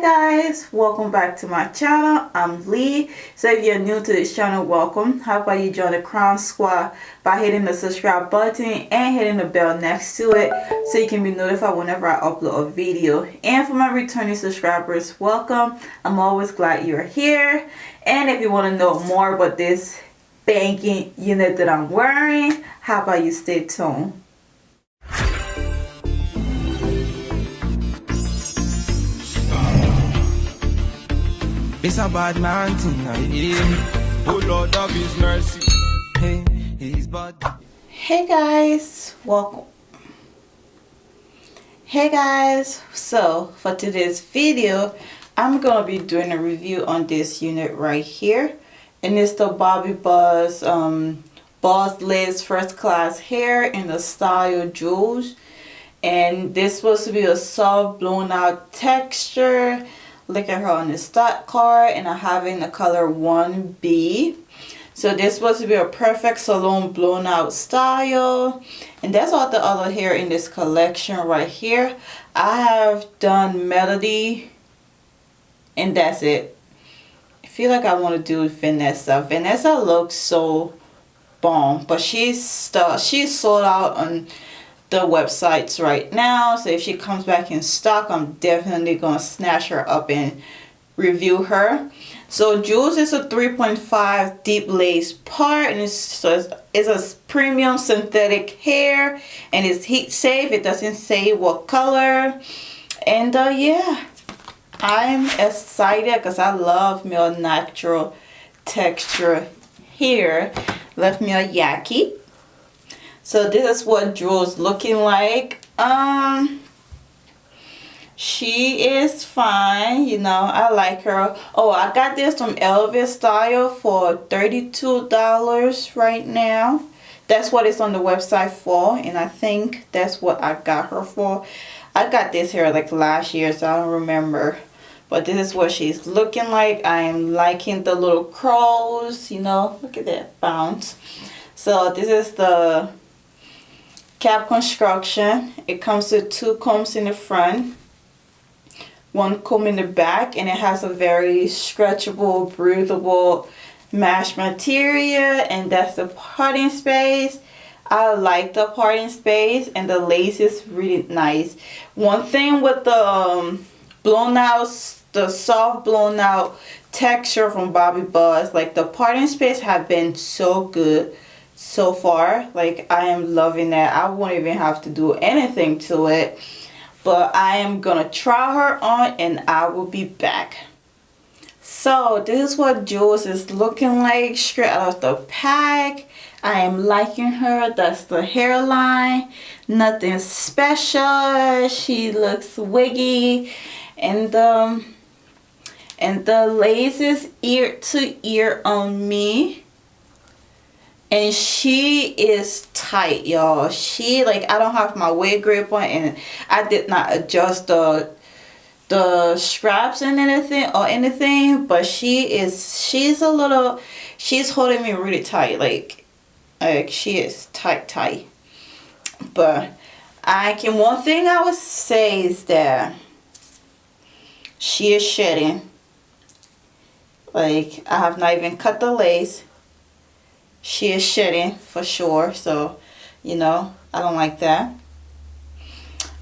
Guys, welcome back to my channel. I'm Lee. So if you're new to this channel, welcome. How about you join the Crownz Squad by hitting the subscribe button and hitting the bell next to it so you can be notified whenever I upload a video. And for my returning subscribers, welcome. I'm always glad you're here. And if you want to know more about this banking unit that I'm wearing, how about you stay tuned. It's a bad man tonight. Oh Lord of His mercy. Hey, He's bad. Hey guys, welcome. Hey guys, so for today's video, I'm gonna be doing a review on this unit right here, and it's the Bobbi Boss Boss Lids First Class Hair in the style Jules, and this supposed to be a soft blown out texture. Look at her on the stock card, and I have in the color 1B. So this supposed to be a perfect salon blown out style, and that's all the other hair in this collection right here. I have done Melody, and that's it. I feel like I want to do Vanessa. Vanessa looks so bomb, but she's sold out on the websites right now, so if she comes back in stock, I'm definitely gonna snatch her up and review her. So Jules is a 3.5 deep lace part, and it's a premium synthetic hair, and it's heat safe. It doesn't say what color, and yeah, I'm excited because I love me a natural texture hair. Left me a yaki. So this is what Jules looking like. She is fine, you know. I like her. Oh, I got this from Elvis Style for $32 right now. That's what it's on the website for, and I think that's what I got her for. I got this hair like last year, so I don't remember. But this is what she's looking like. I am liking the little curls, you know. Look at that bounce. So this is the cap construction. It comes with 2 combs in the front, 1 comb in the back, and it has a very stretchable, breathable mesh material, and that's the parting space. I like the parting space, and the lace is really nice. One thing with the blown out, the soft blown out texture from Bobbi Boss, like the parting space have been so good so far. Like, I am loving that. I won't even have to do anything to it, but I am gonna try her on and I will be back. So this is what Jules is looking like straight out of the pack. I am liking her. That's the hairline, nothing special. She looks wiggy, and the lace is ear to ear on me. And she is tight, y'all. She, like, I don't have my wig grip on, and I did not adjust the straps and anything, but she's holding me really tight, like she is tight. But one thing I would say is that she is shedding. Like, I have not even cut the lace. She is shedding for sure, so you know, I don't like that.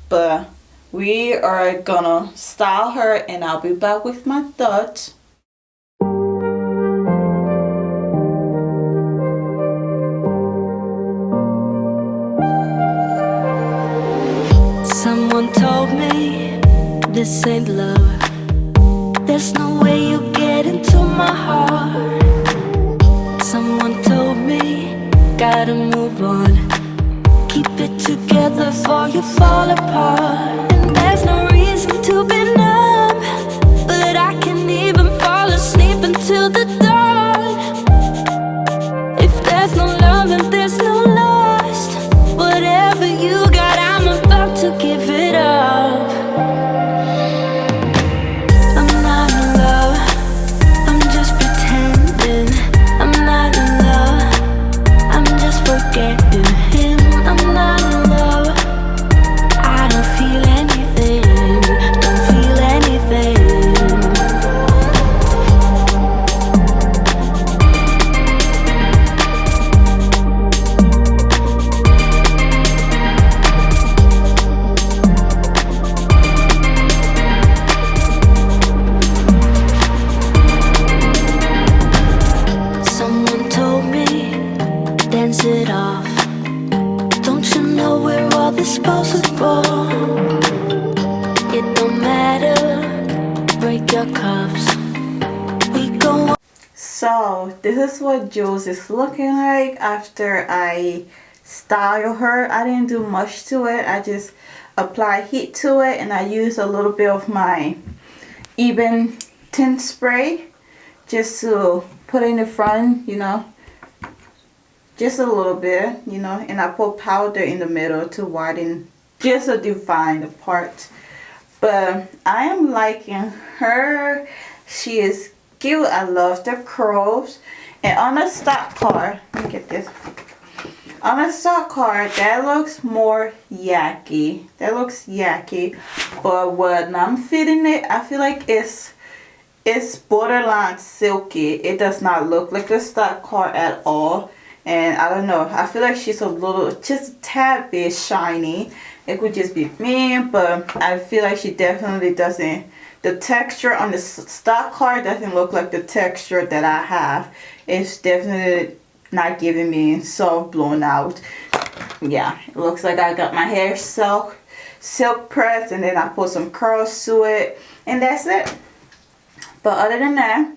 But we are gonna style her, and I'll be back with my thoughts. Someone told me this ain't love. There's no way you get into my heart. Someone told me, gotta move on. Keep it together before you fall apart. And there's no reason to be numb, but I can't even fall asleep until the dawn. If there's no love, then there's no lost. Whatever you got, I'm about to give it up. I'm not in love, I'm just pretending. I'm not in love, I'm just forgetting him. I'm not in love, I don't feel anything, don't feel your cuffs. We go. So this is what Jules is looking like after I style her. I didn't do much to it. I just apply heat to it, and I use a little bit of my even tint spray just to put in the front, you know, just a little bit, you know, and I put powder in the middle to widen, just to define the part. But I am liking her. She is cute. I love the curls. And on the stock card, let me get this. On the stock card, that looks more yucky. That looks yucky. But when I'm fitting it, I feel like it's borderline silky. It does not look like the stock card at all. And I don't know, I feel like she's a little, just a tad bit shiny. It could just be me, but I feel like she definitely doesn't, the texture on the stock card doesn't look like the texture that I have. It's definitely not giving me soft blown out. Yeah, it looks like I got my hair silk pressed, and then I put some curls to it, and that's it. But other than that,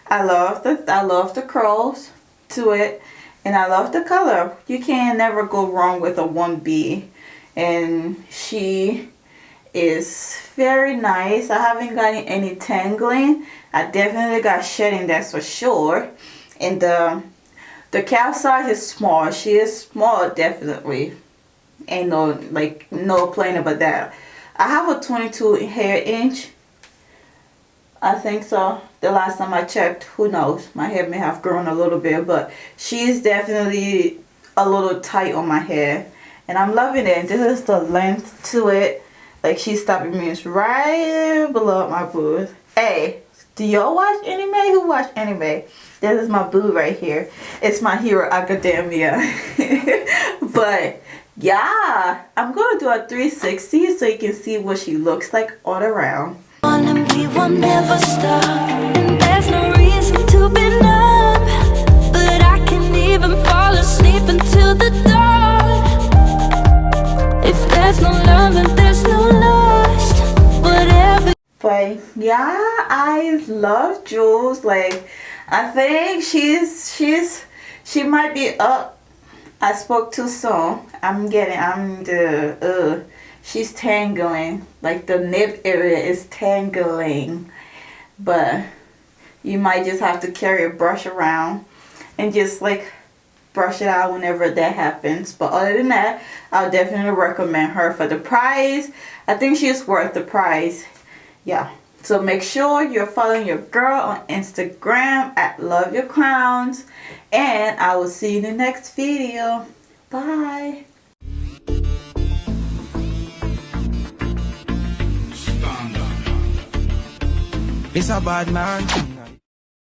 I love the curls to it, and I love the color. You can never go wrong with a 1B, and she is very nice. I haven't gotten any tangling. I definitely got shedding, that's for sure. And the cap size is small. She is small, definitely. Ain't no playing about that. I have a 22 hair inch. I think so. The last time I checked, who knows? My hair may have grown a little bit, but she's definitely a little tight on my hair, and I'm loving it. This is the length to it. Like, she's stopping me right below my boobs. Hey, do y'all watch anime? Who watch anime? This is my boob right here. It's My Hero Academia. But yeah, I'm gonna do a 360 so you can see what she looks like all around. And we will never stop. And there's no reason to be numb, but I can't even fall asleep until the dawn. If there's no love and there's no lust, whatever. But yeah, I love Jules. Like, I think she might be up. I spoke too soon. She's tangling. Like, the nip area is tangling. But you might just have to carry a brush around and just like brush it out whenever that happens. But other than that, I'll definitely recommend her for the price. I think she's worth the price. Yeah. So make sure you're following your girl on Instagram at LoveYourCrownz. And I will see you in the next video. Bye. It's a bad man.